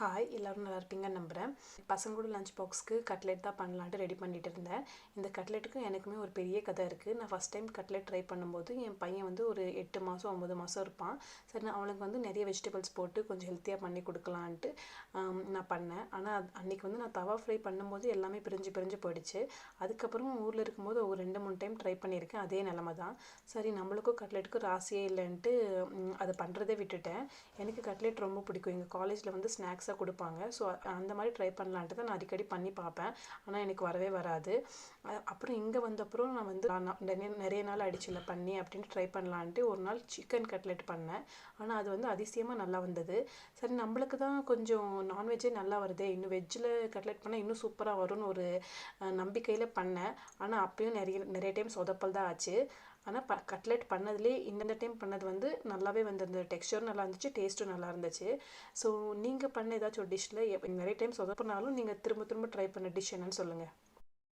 Hi எல்லோரும் நல்லா இருப்பீங்கன்னு நம்புகிறேன். பசங்களோட லஞ்ச் பாக்ஸ்க்கு கட்லெட் தான் பண்ணலான்ட்டு ரெடி பண்ணிகிட்டு இருந்தேன். இந்த கட்லெட்டுக்கு எனக்குமே ஒரு பெரிய கதை இருக்குது. நான் ஃபஸ்ட் டைம் கட்லெட் ட்ரை பண்ணும்போது என் பையன் வந்து ஒரு 8 மாதம் 9 மாதம் இருப்பான். சரி, நான் அவனுக்கு வந்து நிறைய வெஜிடபிள்ஸ் போட்டு கொஞ்சம் ஹெல்த்தியாக பண்ணி கொடுக்கலான்ட்டு நான் பண்ணேன். ஆனால் அன்றைக்கி வந்து நான் தவா ஃப்ரை பண்ணும்போது எல்லாமே பிரிஞ்சு பிரிஞ்சு போயிடுச்சு. அதுக்கப்புறம் ஊரில் இருக்கும்போது ஒரு 2-3 டைம் ட்ரை பண்ணியிருக்கேன். அதே நிலமை தான். சரி, நம்மளுக்கும் கட்லெட்டுக்கு ராசியே இல்லைன்ட்டு அதை பண்ணுறதே விட்டுட்டேன். எனக்கு கட்லெட் ரொம்ப பிடிக்கும். எங்கள் காலேஜில் வந்து ஸ்நாக்ஸாக கொடுப்பாங்க. ஸோ அந்த மாதிரி ட்ரை பண்ணலான்ட்டு தான் நான் அடிக்கடி பண்ணி பார்ப்பேன். ஆனால் எனக்கு வரவே வராது. அப்புறம் இங்கே வந்தப்புறம் நான் வந்து நிறைய நாள் ஆயிடுச்சுல பண்ணி அப்படின்ட்டு ட்ரை பண்ணலான்ட்டு ஒரு நாள் சிக்கன் கட்லெட் பண்ணேன். ஆனால் அது வந்து அதிசயமாக நல்லா வந்தது. சரி, நம்மளுக்கு தான் கொஞ்சம் நான்வெஜ்ஜே நல்லா வருதே, இன்னும் வெஜ்ஜில் கட்லெட் பண்ணால் இன்னும் சூப்பராக வரும்னு ஒரு நம்பிக்கையில் பண்ணேன். ஆனால் அப்பயும் நிறைய டைம் சொதப்பல் தான் ஆச்சு. ஆனால் கட்லெட் பண்ணதுலேயே இந்த டைம் பண்ணது வந்து நல்லாவே வந்திருந்தது. டெக்ஸ்சரும் நல்லா இருந்துச்சு, டேஸ்ட்டும் நல்லா இருந்துச்சு. ஸோ நீங்கள் பண்ண ஏதாச்சும் ஒரு டிஷ்ஷில் நிறைய டைம் சொதப்பினாலும் நீங்கள் திரும்ப திரும்ப ட்ரை பண்ண டிஷ் என்னன்னு சொல்லுங்கள்.